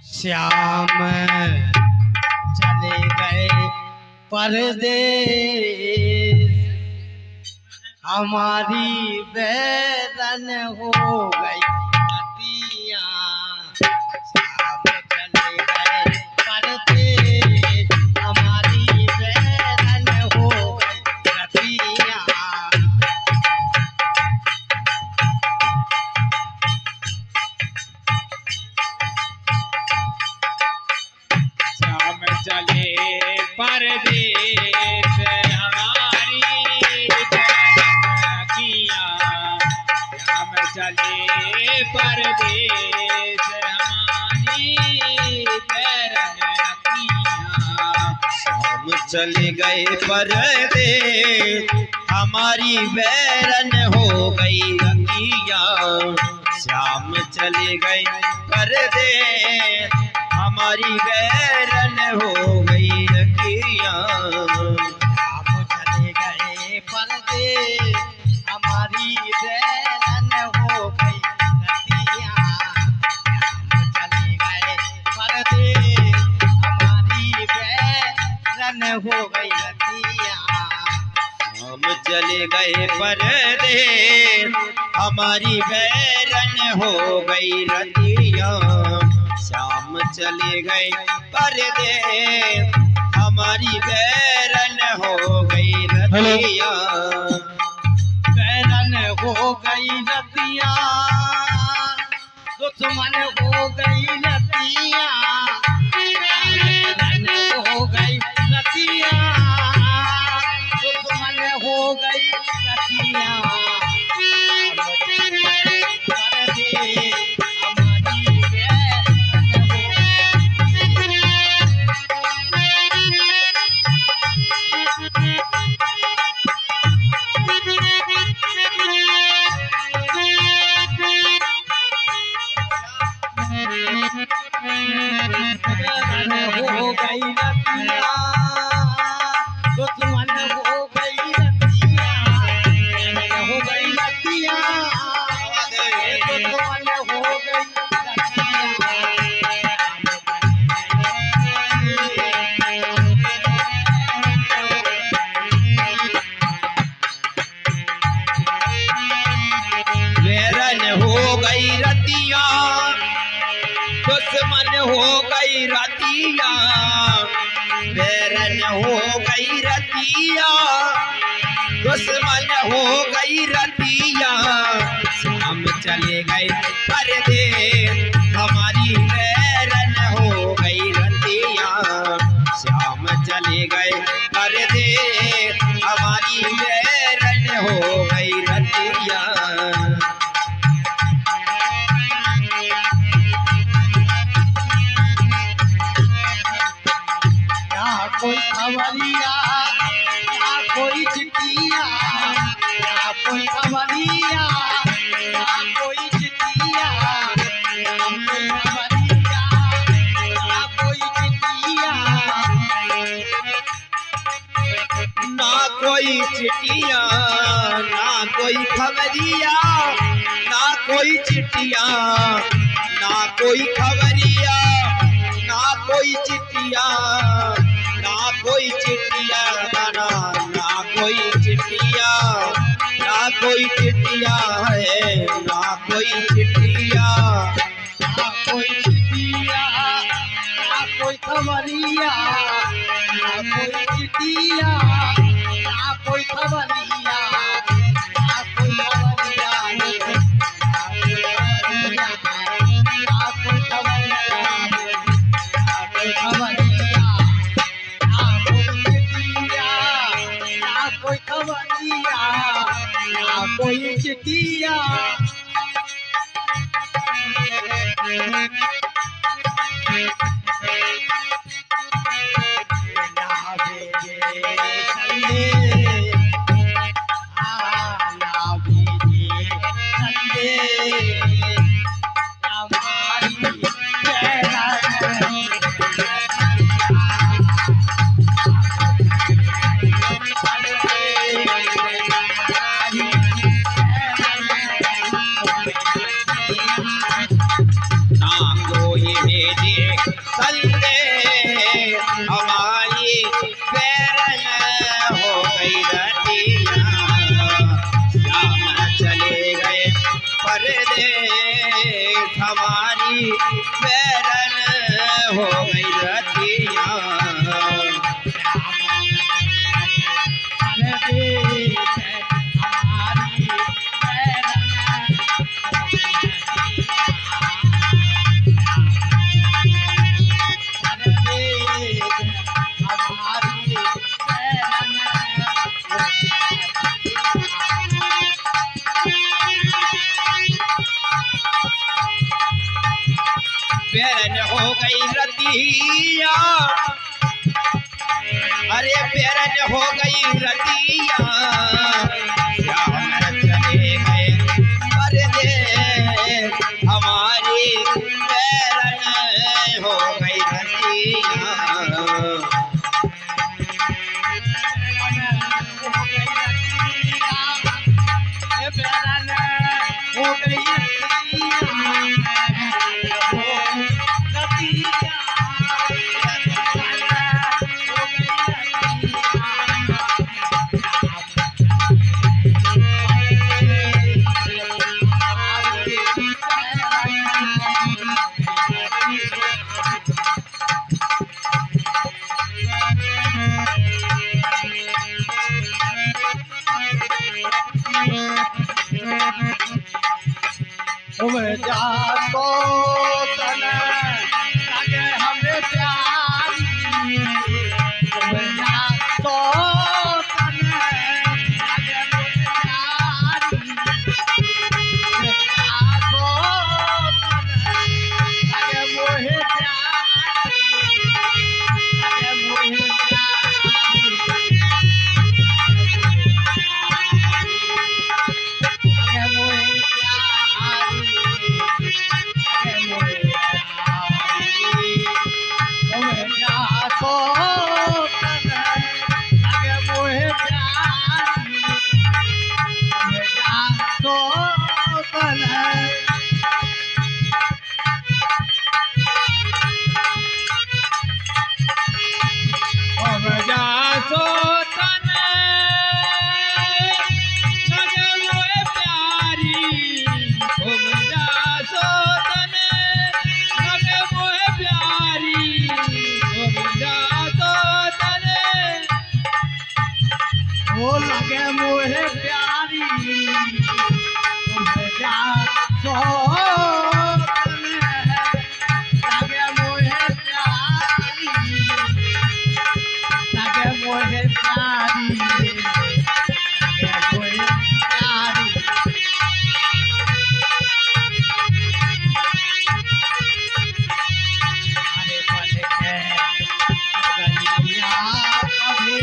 श्याम चले गए परदेस, हमारी बैरन हो गई नदियाँ। श्याम चले गए परदेस, हमारी बैरन हो गई नदियाँ। श्याम चले परदेस, हमारी बैरकियाँ। श्याम चले परदेस, हमारी बैरकियाँ। श्याम चले गए परदेस, हमारी बैरन हो गई रतियाँ। श्याम चले गए परदेस, हमारी बैरन हो गई रतियाँ। श्याम चले गए परदेस, हमारी बैरन हो गई रतियाँ। श्याम चले गए परदेस, हमारी बैरन हो गई रतियाँ। हम चले गए परदेस, हमारी बैरन हो गई रतियाँ। श्याम चले गए परदेस, हमारी बैरन हो गई रतियाँ। बैरन हो गई रतियाँ, दुश्मन हो गई रतियाँ। बैरन हो गई रतियाँ, दुश्मन हो गई रतियाँ। हो गई रतियाँ, दुश्मन हो गई रतियाँ। हो गई रतियाँ, दुश्मन हो गई बैरन हो गई रतियाँ, दुश्मन हो गई रतियाँ। बैरन हो गई रतियाँ, दुश्मन हो गई रतियाँ। हम चले गए परदेस, हमारी बैरन हो गई रतियाँ। श्याम चले गए परदेस, हमारी बैरन हो गई रतियाँ। कोई खबरिया ना कोई चिट्ठिया, ना कोई खबरिया ना कोई चिट्ठिया। कोई खबरिया ना कोई चिट्ठिया, ना कोई चिट्ठिया, ना कोई खबरिया, ना कोई चिट्ठिया। ना कोई खबरिया, ना कोई चिट्ठिया, ना कोई चिट्ठिया। ना कोई चिट्ठिया, ना कोई चिट्ठिया है, ना कोई चिट्ठिया। ना कोई चिट्ठिया, ना कोई खबरिया, ना कोई चिट्ठिया, ना कोई खबरिया। ना कोई खबरिया, ना कोई खबरिया, ना कोई खबरिया। कोई खबरिया ना कोई चिट्ठिया। ना भेजे संदेश, ना भेजे संदेश, हमारी बैरन ना देश हमारी बैरन हो गई रतिया। बैरन हो गई रतिया, अरे बैरन हो गई रतिया, श्याम चले गए परदेस हमारी बैरन हो गई रतिया। जातो तन लगे हमें प्यारी, जातो तन लगे हमें प्यारी, जातो तन लगे मोहे प्यारी, लगे मोहे प्यारी, लगे मोहे लगे मोहे प्यारी, जा सो लगे मोहे प्यारी, लगे मोहे प्यारी, लगे मोहे प्यारी। अरे बन के गलिया कभी